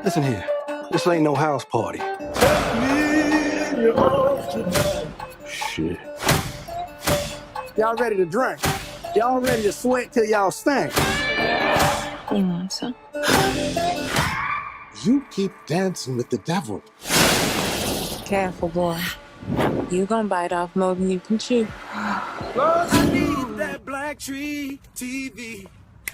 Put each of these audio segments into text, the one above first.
Listen here, this ain't no house party. Shit. Y'all ready to drink? Y'all ready to sweat till y'all stink? You want some? You keep dancing with the devil. Careful, boy. You gonna bite off more than you can chew. I need that black tree TV.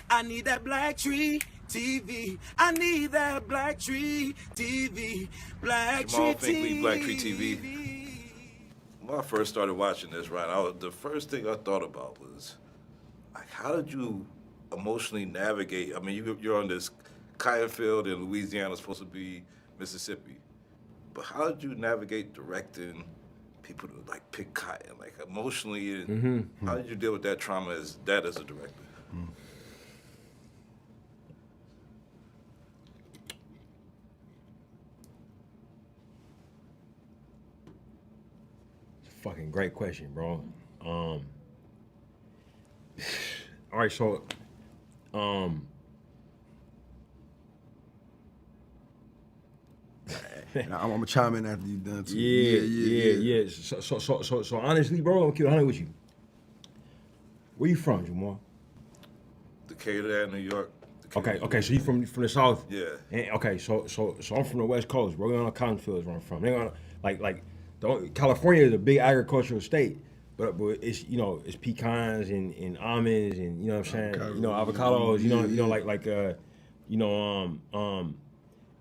I need that black tree TV. I need that black tree TV. Black Jamal tree Finkley, TV. Black Tree TV. When I first started watching this, right, the first thing I thought about was, like, how did you emotionally navigate? I mean, you're on this cotton field in Louisiana, supposed to be Mississippi, but how did you navigate directing people to like pick cotton, like emotionally? And how did you deal with that trauma as a director? Fucking great question, bro. All right, so, I'm gonna chime in after you done too. yeah. So honestly, bro, I'm keep it 100 with you. Where you from, Jamal? Decatur, New York. Okay, so you from the South? Yeah. And, okay, so I'm from the West Coast, bro. We're on the cotton fields where I'm from. They gonna, California is a big agricultural state, but it's it's pecans and almonds and you know what I'm saying, avocados,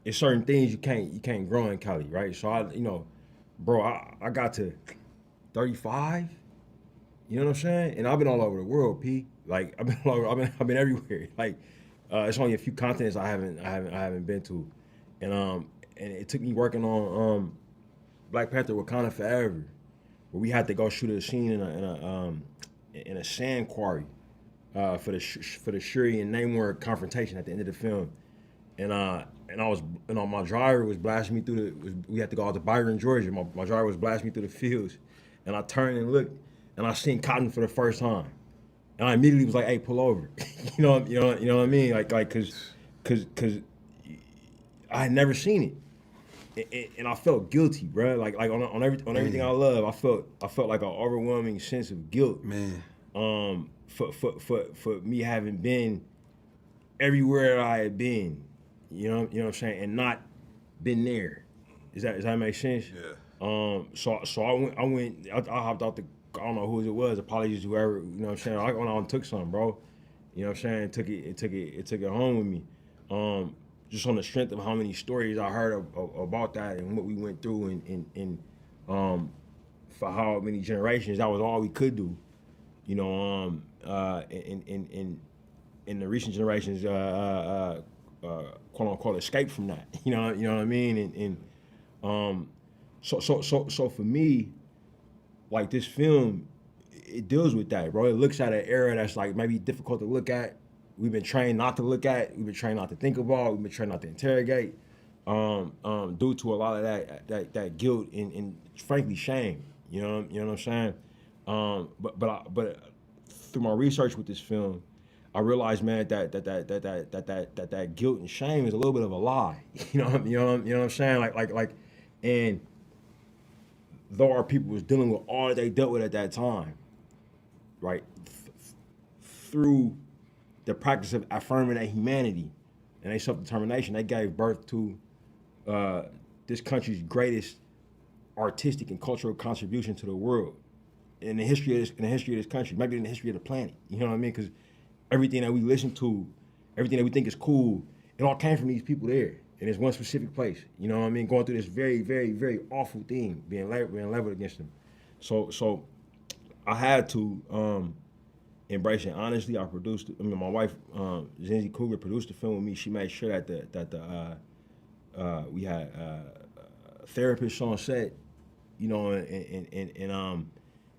it's certain things you can't grow in Cali, right? So I got to 35, you know what I'm saying, and I've been all over the world, P. Like I've been everywhere. Like it's only a few continents I haven't been to, and it took me working on Black Panther Wakanda Forever, where we had to go shoot a scene in a sand quarry for the Shuri and Namor confrontation at the end of the film, and I was my driver was blasting me through we had to go out to Byron, Georgia. My driver was blasting me through the fields, and I turned and looked, and I seen cotton for the first time, and I immediately was like, "Hey, pull over," you know what I mean, like cause I had never seen it. And I felt guilty, bro. Like on everything I love, I felt like an overwhelming sense of guilt, man. For me having been everywhere I had been, you know what I'm saying, and not been there. Does that make sense? Yeah. So I went. I hopped out the. I don't know who it was. Apologies, whoever. You know what I'm saying. I went out and took some, bro. You know what I'm saying. Took it home with me. Just on the strength of how many stories I heard about that and what we went through and for how many generations, that was all we could do, in the recent generations, quote unquote, escape from that, you know what I mean, so for me, like this film, it deals with that, bro. It looks at an era that's like maybe difficult to look at. We've been trained not to look at. We've been trained not to think about. We've been trained not to interrogate, due to a lot of that guilt and frankly shame. You know what I'm saying? But through my research with this film, I realized, man, that guilt and shame is a little bit of a lie. You know what I'm saying? Like, and though our people was dealing with all that they dealt with at that time, right? Through the practice of affirming their humanity and their self-determination, they gave birth to this country's greatest artistic and cultural contribution to the world in the history of this country, maybe in the history of the planet. You know what I mean? Because everything that we listen to, everything that we think is cool, it all came from these people there in this one specific place. You know what I mean? Going through this very, very, very awful thing, being leveled against them. So I had to embrace it. Honestly, my wife, Ryan Coogler, produced the film with me. She made sure that we had therapists on set,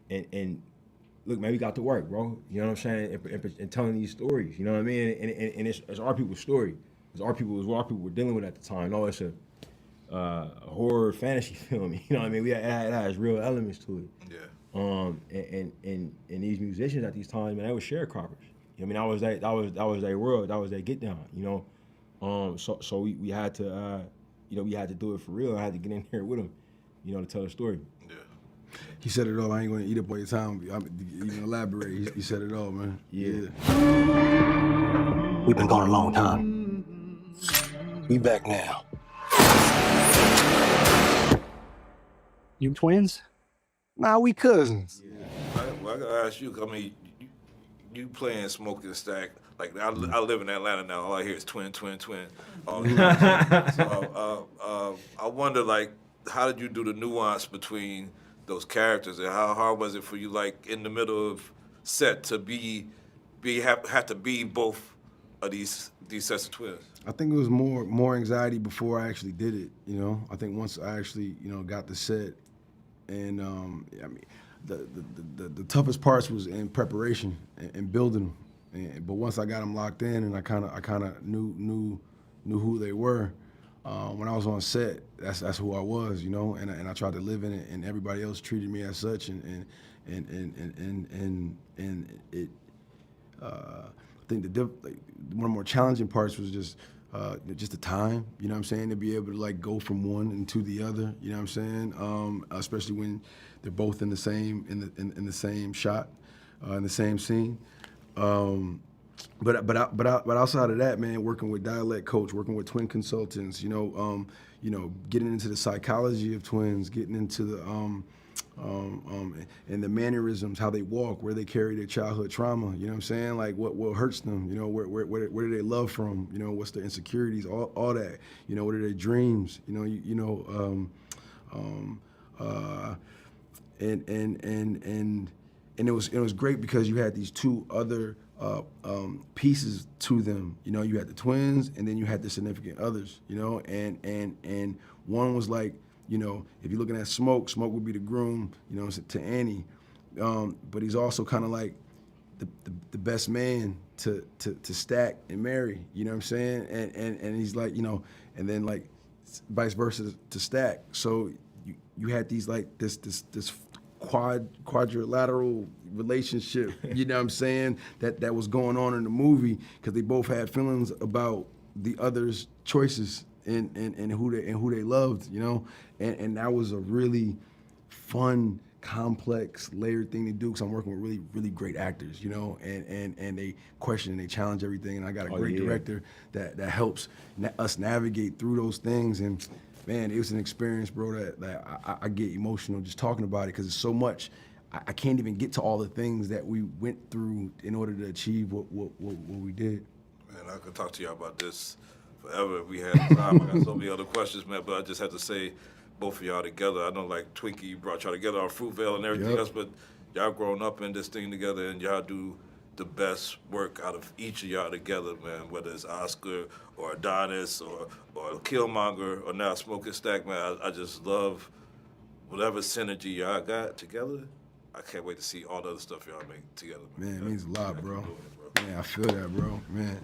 and look, man, we got to work, bro. You know what I'm saying? And telling these stories, you know what I mean? And it's our people's story. It's what our people were dealing with at the time. No, it's a horror fantasy film. You know what I mean? It has real elements to it. Yeah. And these musicians at these times, man, they were sharecroppers. I mean, that was their world. That was their get down. So we had to, we had to do it for real. I had to get in here with him, to tell the story. Yeah. He said it all. I ain't gonna eat up all your time. You can elaborate. He said it all, man. Yeah. We've been gone a long time. We back now. You twins? Nah, we cousins. Well, I gotta ask you. I mean, you playing Smoking Stack? Like I live in Atlanta now. All I hear is twin. All the time. So I wonder, like, how did you do the nuance between those characters, and how hard was it for you, like in the middle of set, to have to be both of these sets of twins? I think it was more anxiety before I actually did it. I think once I actually got the set, and I mean, the toughest parts was in preparation and building them. But once I got them locked in, and I kind of knew who they were. When I was on set, that's who I was, and I tried to live in it, and everybody else treated me as such, and it. I think one of the more challenging parts was just the time, you know what I'm saying, to be able to like go from one into the other, you know what I'm saying, especially when they're both in the same in the same shot, in the same scene. But outside of that, man, working with dialect coach, working with twin consultants, getting into the psychology of twins, getting into the and the mannerisms, how they walk, where they carry their childhood trauma, you know what I'm saying? Like what hurts them, where do they love from, what's their insecurities, all that, what are their dreams, and it was great because you had these two other pieces to them. You had the twins, and then you had the significant others. And one was like, if you're looking at Smoke would be the groom, to Annie, but he's also kind of like the best man to Stack and Mary. You know what I'm saying? And he's like, and then like vice versa to Stack. So you had these like this quadrilateral relationship, you know what I'm saying, that was going on in the movie, because they both had feelings about the other's choices and who they loved, and that was a really fun, complex, layered thing to do, because I'm working with really, really great actors, and they question and they challenge everything, and I got a great director that helps us navigate through those things. And man, it was an experience, bro, that I get emotional just talking about it, because it's so much. I can't even get to all the things that we went through in order to achieve what we did. Man, I could talk to y'all about this forever if we had time. I got so many other questions, man, but I just had to say, both of y'all together, I know like Twinkie brought y'all together on Fruitvale and everything else, but y'all grown up in this thing together, and y'all do the best work out of each of y'all together, man, whether it's Oscar or Adonis or Killmonger or now Smoking Stack, man. I just love whatever synergy y'all got together. I can't wait to see all the other stuff y'all make together. Man, it means a lot, bro. Man, I feel that, bro. Man.